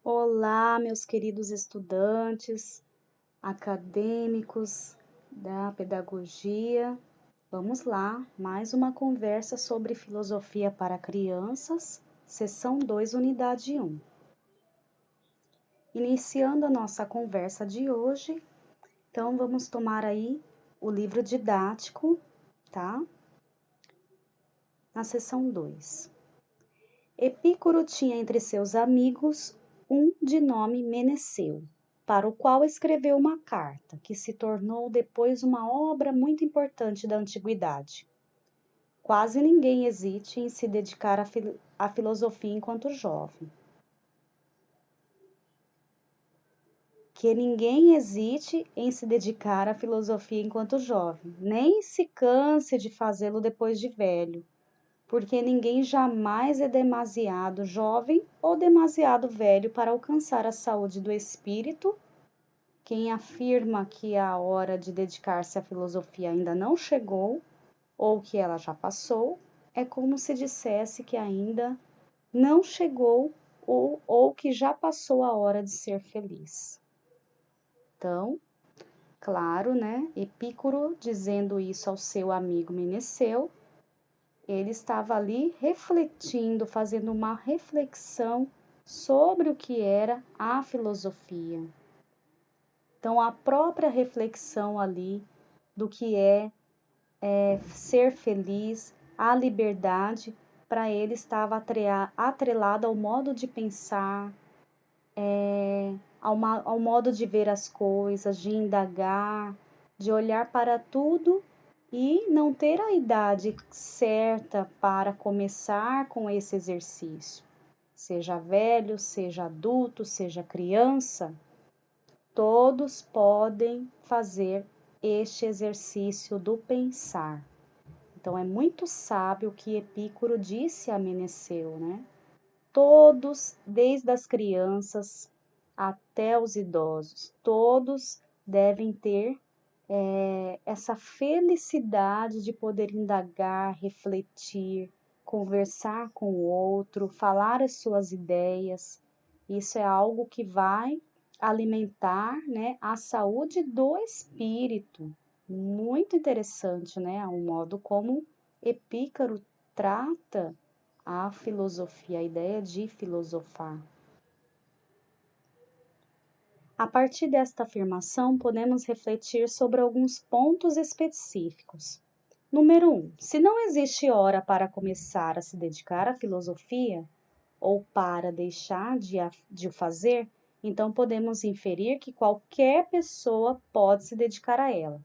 Olá, meus queridos estudantes, acadêmicos da pedagogia. Vamos lá, mais uma conversa sobre filosofia para crianças, seção 2, unidade 1. Iniciando a nossa conversa de hoje, então vamos tomar aí o livro didático, tá? Na seção 2. Epícoro tinha entre seus amigos um de nome Meneceu, para o qual escreveu uma carta, que se tornou depois uma obra muito importante da antiguidade. Quase ninguém hesite em se dedicar à filosofia enquanto jovem. Que ninguém hesite em se dedicar à filosofia enquanto jovem, nem se canse de fazê-lo depois de velho, porque ninguém jamais é demasiado jovem ou demasiado velho para alcançar a saúde do espírito. Quem afirma que a hora de dedicar-se à filosofia ainda não chegou, ou que ela já passou, é como se dissesse que ainda não chegou ou que já passou a hora de ser feliz. Então, claro, né? Epícoro dizendo isso ao seu amigo Meneceu, ele estava ali refletindo, fazendo uma reflexão sobre o que era a filosofia. Então, a própria reflexão ali do que é ser feliz, a liberdade, para ele estava atrelada ao modo de pensar, ao modo de ver as coisas, de indagar, de olhar para tudo e não ter a idade certa para começar com esse exercício. Seja velho, seja adulto, seja criança, todos podem fazer este exercício do pensar. Então é muito sábio o que Epícoro disse a Meneceu, né? Todos, desde as crianças até os idosos, todos devem ter essa felicidade de poder indagar, refletir, conversar com o outro, falar as suas ideias. Isso é algo que vai alimentar, né, a saúde do espírito. Muito interessante, né, o modo como Epícoro trata a filosofia, a ideia de filosofar. A partir desta afirmação, podemos refletir sobre alguns pontos específicos. Número 1. Se não existe hora para começar a se dedicar à filosofia, ou para deixar de o fazer, então podemos inferir que qualquer pessoa pode se dedicar a ela.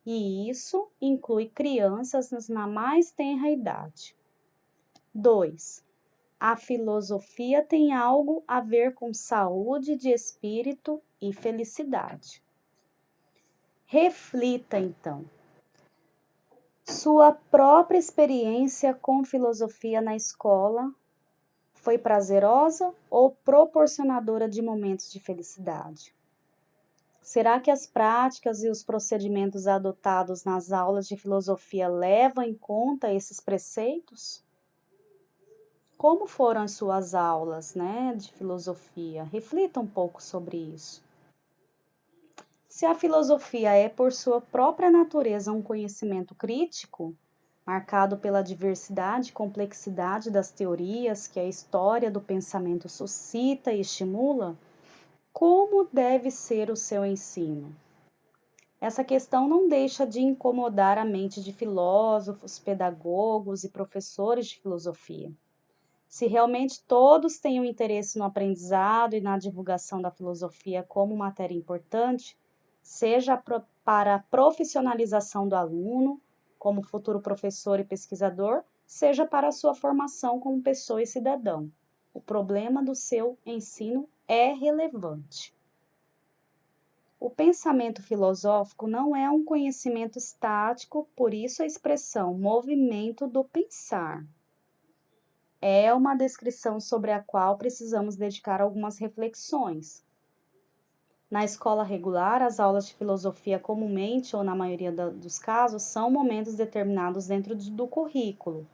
E isso inclui crianças na mais tenra idade. 2. A filosofia tem algo a ver com saúde de espírito e felicidade. Reflita, então, sua própria experiência com filosofia na escola foi prazerosa ou proporcionadora de momentos de felicidade? Será que as práticas e os procedimentos adotados nas aulas de filosofia levam em conta esses preceitos? Como foram as suas aulas, né, de filosofia? Reflita um pouco sobre isso. Se a filosofia é, por sua própria natureza, um conhecimento crítico, marcado pela diversidade e complexidade das teorias que a história do pensamento suscita e estimula, como deve ser o seu ensino? Essa questão não deixa de incomodar a mente de filósofos, pedagogos e professores de filosofia. Se realmente todos têm um interesse no aprendizado e na divulgação da filosofia como matéria importante, seja para a profissionalização do aluno, como futuro professor e pesquisador, seja para a sua formação como pessoa e cidadão, o problema do seu ensino é relevante. O pensamento filosófico não é um conhecimento estático, por isso a expressão movimento do pensar é uma descrição sobre a qual precisamos dedicar algumas reflexões. Na escola regular, as aulas de filosofia comumente, ou na maioria dos casos, são momentos determinados dentro do currículo,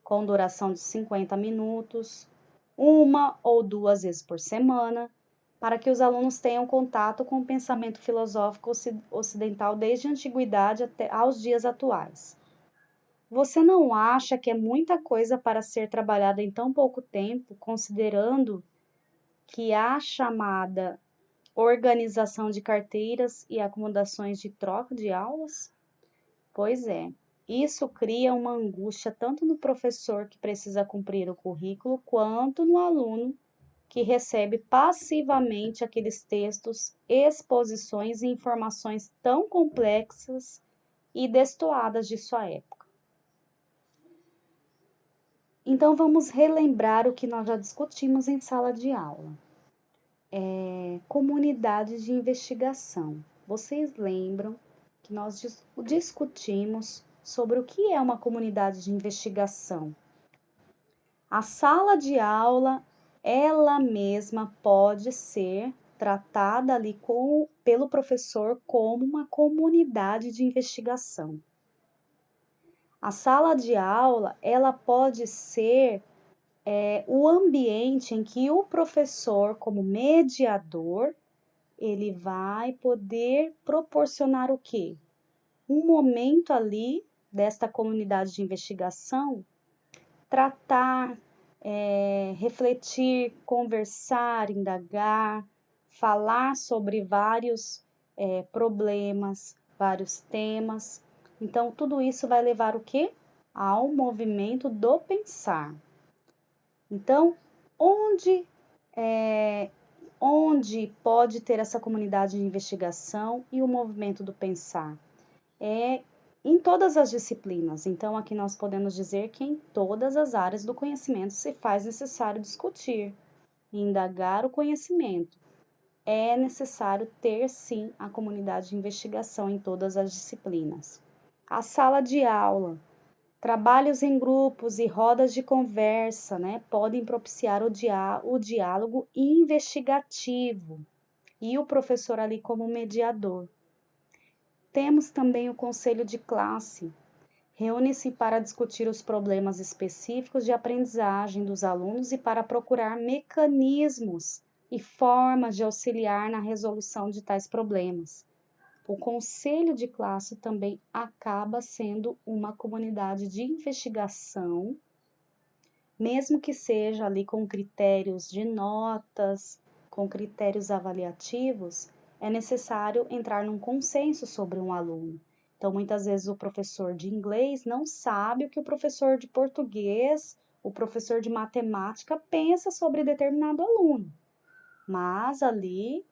com duração de 50 minutos, uma ou duas vezes por semana, para que os alunos tenham contato com o pensamento filosófico ocidental desde a antiguidade até aos dias atuais. Você não acha que é muita coisa para ser trabalhada em tão pouco tempo, considerando que a chamada organização de carteiras e acomodações de troca de aulas? Pois é, isso cria uma angústia tanto no professor que precisa cumprir o currículo, quanto no aluno que recebe passivamente aqueles textos, exposições e informações tão complexas e destoadas de sua época. Então, vamos relembrar o que nós já discutimos em sala de aula. Comunidade de investigação. Vocês lembram que nós discutimos sobre o que é uma comunidade de investigação? A sala de aula, ela mesma pode ser tratada ali pelo professor como uma comunidade de investigação. A sala de aula, ela pode ser o ambiente em que o professor, como mediador, ele vai poder proporcionar o quê? Um momento ali desta comunidade de investigação, tratar, refletir, conversar, indagar, falar sobre vários problemas, vários temas. Então, tudo isso vai levar o quê? Ao movimento do pensar. Então, onde pode ter essa comunidade de investigação e o movimento do pensar? Em todas as disciplinas. Então, aqui nós podemos dizer que em todas as áreas do conhecimento se faz necessário discutir, indagar o conhecimento. É necessário ter, sim, a comunidade de investigação em todas as disciplinas. A sala de aula, trabalhos em grupos e rodas de conversa, né, podem propiciar o diálogo investigativo e o professor ali como mediador. Temos também o conselho de classe. Reúne-se para discutir os problemas específicos de aprendizagem dos alunos e para procurar mecanismos e formas de auxiliar na resolução de tais problemas. O conselho de classe também acaba sendo uma comunidade de investigação, mesmo que seja ali com critérios de notas, com critérios avaliativos, é necessário entrar num consenso sobre um aluno. Então, muitas vezes o professor de inglês não sabe o que o professor de português, o professor de matemática pensa sobre determinado aluno. Mas ali,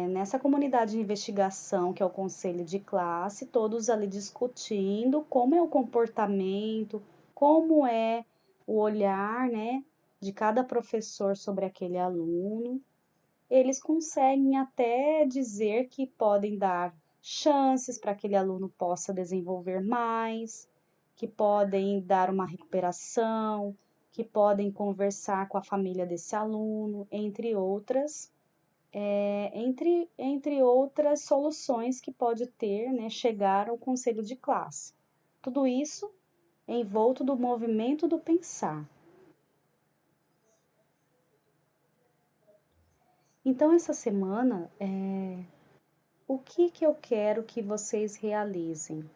nessa comunidade de investigação, que é o conselho de classe, todos ali discutindo como é o comportamento, como é o olhar, né, de cada professor sobre aquele aluno, eles conseguem até dizer que podem dar chances para que aquele aluno possa desenvolver mais, que podem dar uma recuperação, que podem conversar com a família desse aluno, entre outras soluções que pode ter, né, chegar ao conselho de classe. Tudo isso envolto do movimento do pensar. Então, essa semana, o que eu quero que vocês realizem?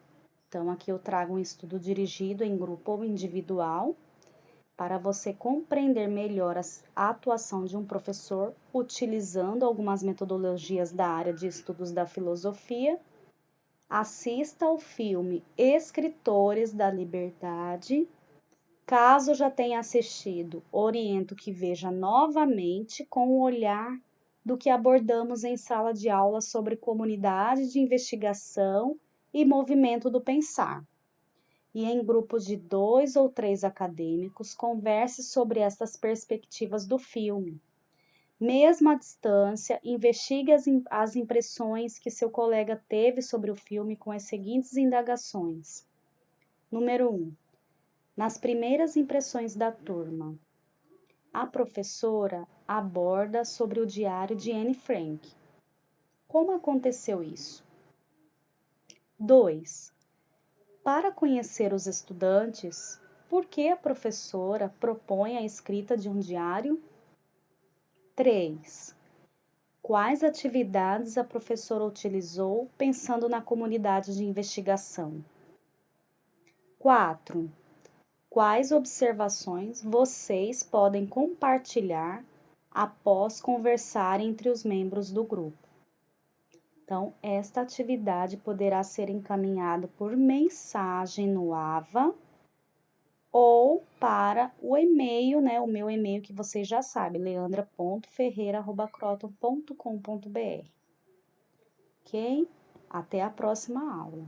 Então, aqui eu trago um estudo dirigido em grupo ou individual, para você compreender melhor a atuação de um professor utilizando algumas metodologias da área de estudos da filosofia. Assista ao filme Escritores da Liberdade. Caso já tenha assistido, oriento que veja novamente com o olhar do que abordamos em sala de aula sobre comunidade de investigação e movimento do pensar. E em grupos de 2 ou 3 acadêmicos, converse sobre estas perspectivas do filme. Mesmo à distância, investigue as impressões que seu colega teve sobre o filme com as seguintes indagações. Número 1. Nas primeiras impressões da turma, a professora aborda sobre o diário de Anne Frank. Como aconteceu isso? 2. Para conhecer os estudantes, por que a professora propõe a escrita de um diário? 3. Quais atividades a professora utilizou pensando na comunidade de investigação? 4. Quais observações vocês podem compartilhar após conversar entre os membros do grupo? Então, esta atividade poderá ser encaminhada por mensagem no AVA ou para o e-mail, né? O meu e-mail que vocês já sabem, leandra.ferreira@croton.com.br. Ok? Até a próxima aula.